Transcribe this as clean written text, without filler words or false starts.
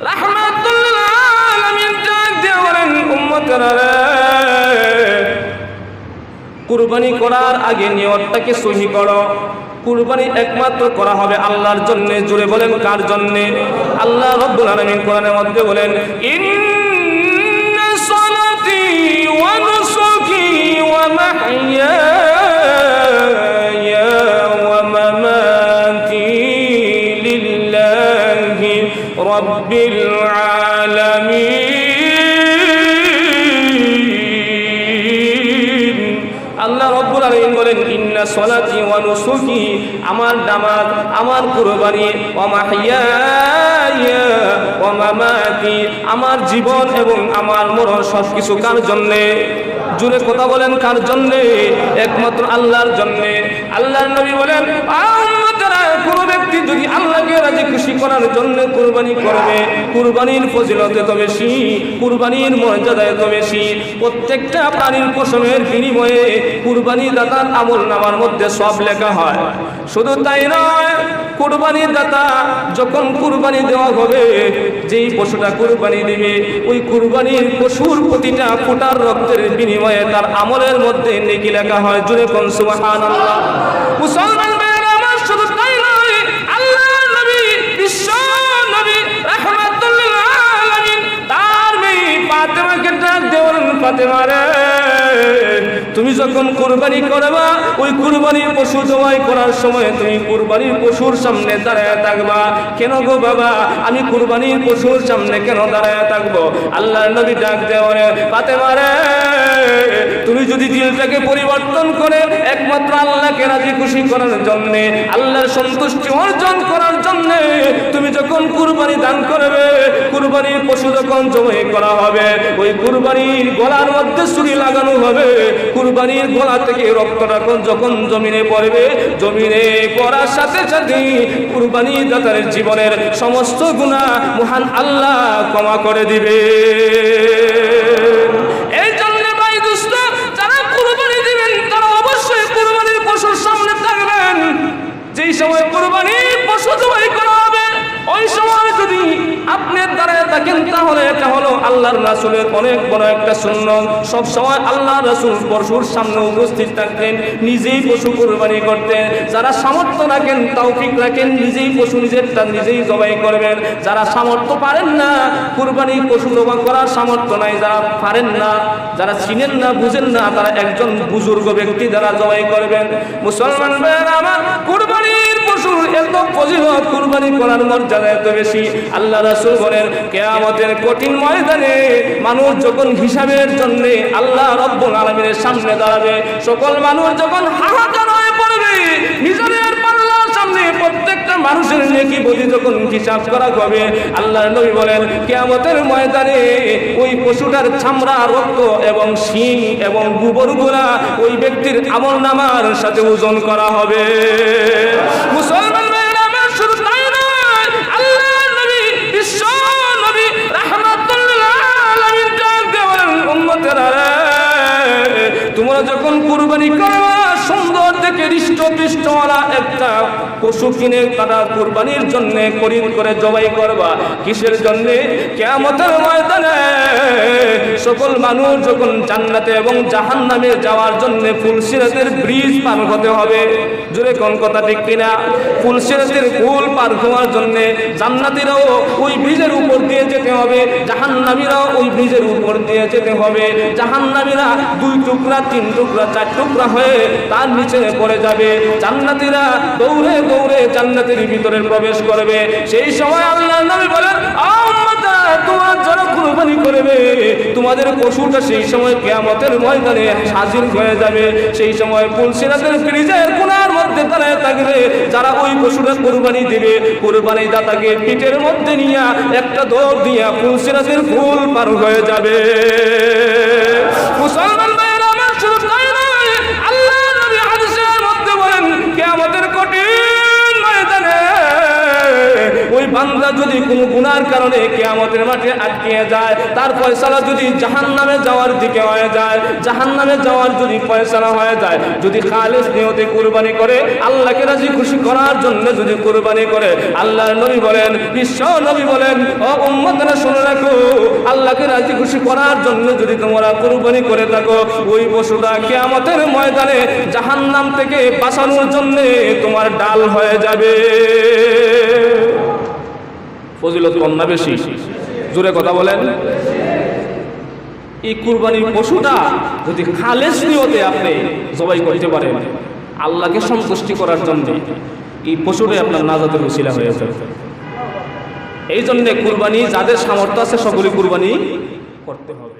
রাহমাতুল লিল আলামিন ডাক দিয়ে বলেন, উম্মতেরা রে, কুরবানি করার আগে নিয়তটাকে সহি করো। কুরবানি একমাত্র করা হবে আল্লাহর জন্য। জুড়ে বলেন কার জন্য? আল্লাহ রাব্বুল আলামিন কোরআনের মধ্যে বলেন, ইন্না সালাতি ওয়া নুসুকি ওয়া মাহইয়ায়া ওয়া মামাতি লিল্লাহি রাব্বিল আলামিন। আল্লাহ রাব্বুল আলামিন বলেন, ইন্না সালাতি ওয়া নুসুকি, আমার নামাজ, আমার কুরবানি, ওয়া মাহইয়ায়া ওয়া মামাতি, আমার জীবন এবং আমার মরণ সবকিছু কার জন্য? জুড়ে কথা বলেন কার জন্য? একমাত্র আল্লাহর জন্য। আল্লাহর নবী বলেন, কোন ব্যক্তি যদি আল্লাহকে রাজি খুশি করার জন্য কুরবানি করবে, কুরবানির ফজিলত এত বেশি, কুরবানির মর্যাদা এত বেশি, প্রত্যেকটা প্রাণীর পশমের বিনিময়ে কুরবানি দাতার আমলনামার মধ্যে সব লেখা হয়। শুধু তাই নয়, কুরবানির দাতা যখন কুরবানি দেওয়া হবে, যেই পশুটা কুরবানি দিবে, ওই কুরবানির পশুর প্রতিটা ফোঁটার রক্তের বিনিময়ে তার আমলের মধ্যে নেকি লেখা হয়। জুড়ে কোন সুবহানাল্লাহ। মুসলমান ভাইরা আমার, শুধু তাই নয়, আল্লাহর নবী, বিশ্ব নবী রাহমাতুল লিল আলামিন তার মেয়ে ফাতেমাকে ডাক দেওয়ার, ফাতেমা রে, তুমি যখন কুরবানি করবা, ওই কুরবানির পশু জবাই করার সময় তুমি কুরবানির পশুর সামনে দাঁড়ায় থাকবা। কেন গো বাবা, আমি কুরবানির পশুর সামনে কেন দাঁড়ায় থাকবো? আল্লাহর নবী ডাক দেওয়ার, ফাতেমা রে, তুমি যদি দিলটাকে পরিবর্তন করে একমাত্র আল্লাহকে রাজি খুশি করার জন্য, আল্লাহর সন্তুষ্টি অর্জন করার জন্য তুমি যখন কুরবানি দান করবে, কুরবানির পশু যখন জবাই করা হবে, ওই কুরবানির গলার মধ্যে ছুরি লাগানো হবে, কুরবানির গলা থেকে রক্তটা যখন জমিনে পড়বে, জমিনে পড়ার সাথে সাথে কুরবানি দাতার জীবনের সমস্ত গুনাহ মহান আল্লাহ ক্ষমা করে দিবে। এই জন্য ভাই দোস্ত, যারা কুরবানি দিবেন তারা অবশ্যই কুরবানির পশুর সামনে থাকবেন। যেই সময় কুরবানির পশু জবাই করা হবে, ওই সময় যদি আপনি দাঁড়ায় থাকেন, তাহলে এটা হলো আল্লাহর রাসূলের অনেক বড় একটা সুন্নাত। সব সময় আল্লাহর রাসূল পশুর সামনে উপস্থিত থাকতেন, নিজেই পশু কুরবানি করতেন। যারা সামর্থ্য রাখেন, তৌফিক রাখেন, নিজেই পশু নিজেরটা নিজেই জবাই করবেন। যারা সামর্থ্য পারেন না, কুরবানি পশু জবাই করার সামর্থ্য নাই, যারা পারেন না, যারা চিনেন না, বুঝেন না, তারা একজন বুজুর্গ ব্যক্তি দ্বারা জবাই করবেন। মুসলমান ভাইরা আমার, কুরবানির পশুর এত ফজিলত, কুরবানি করার মর্যাদা এত বেশি। আল্লাহ রাসূল বলেন, কিয়ামতের কঠিন ময়দানে মানুষ যখন হিসাবের জন্য আল্লাহ রাব্বুল আলামিনের সামনে দাঁড়াবে, সকল মানুষ যখন হাহাকার হয়ে পড়বে, নিজের পাল্লার সামনে প্রত্যেকটা মানুষের নেকি বদি যখন হিসাব করা হবে, আল্লাহর নবী বলেন, কিয়ামতের ময়দানে ওই পশুটার চামড়া, রক্ত এবং শিং এবং গোবরগুলা ওই ব্যক্তির আমলনামার সাথে ওজন করা হবে। মুসলমান ভাইরা আমার, শুধু তাই নয়, আল্লাহর নবী, বিশ্ব নবী রাহমাতুল লিল আলামিন ডাক দিয়ে বলেন, উম্মতেরা রে, তোমরা যখন কুরবানি করবা, সুন্দর দেখে হৃষ্টপুষ্টওয়ালা একটা পশু কিনে তারা কুরবানির জন্য খরিদ করে জবাই করবা। কিসের জন্য? কিয়ামতের ময়দানে সকল মানুষ যখন জান্নাতে এবং জাহান্নামে যাওয়ার জন্য ফুলসিরাতের ব্রিজ পার হতে হবে। জোরে কোন কথা ঠিক কিনা? ফুলসিরাতের পুল পার হওয়ার জন্য জান্নাতীরাও ওই ব্রিজের উপর দিয়ে যেতে হবে, জাহান্নামীরাও ওই ব্রিজের উপর দিয়ে যেতে হবে। জাহান্নামীরা 2 টুকরা, 3 টুকরা, 4 টুকরা হয়ে তার নিচে পড়ে যাবে। জান্নাতীরা দৌড়ে দৌড়ে জান্নাতের ভিতরে প্রবেশ করবে। সেই সময় আল্লাহর নবী বলেন, তোমরা যারা কুরবানি করবে, তোমাদের পশুটা সেই সময় কিয়ামতের ময়দানে হাজির হয়ে যাবে। সেই সময় ফুলসিরাতের ব্রিজের কোণার মধ্যে দাঁড়ায় থাকবে। যারা ওই পশুটা কুরবানি দিবে, কুরবানি দাতাকে পিঠের মধ্যে নিয়ে একটা দৌড় দিয়া ফুলসিরাতের ফুল পার হয়ে যাবে। মুসলমান ভাইরা আমার, শুধু তাই নয়, আল্লাহর নবী হাদিসের মধ্যে বলেন, কিয়ামতের কঠিন ময়দানে ওই বান্দা যদি কোনো গুনার কারণে কিয়ামতের মাঠে আটকে যায়, তার ফয়সালা যদি জাহান্নামে যাওয়ার দিকে হয়ে যায়, জাহান্নামে যাওয়ার যদি ফয়সালা হয়ে যায়, যদি খালেস নিয়তে কুরবানি করে, আল্লাহকে রাজি খুশি করার জন্য যদি কুরবানি করে, আল্লাহর নবী বলেন, বিশ্ব নবী বলেন, ও উম্মতরা শুনে রাখো, আল্লাহকে রাজি খুশি করার জন্য যদি তোমরা কুরবানি করে থাকো, ওই পশুটা কিয়ামতের ময়দানে জাহান্নাম থেকে বাঁচানোর জন্য তোমার ডাল হয়ে যাবে। ফজিলত কম না বেশি? জোরে কথা বলেন। এই কুরবানির পশুটা যদি খালেস নিয়তে আপনি জবাই করতে পারেন আল্লাহকে সন্তুষ্টি করার জন্য, এই পশুটাই আপনার নাজাতের উসিলা হয়ে যাবে। এই জন্য কুরবানি যাদের সামর্থ্য আছে সকলে কুরবানি করতে হবে।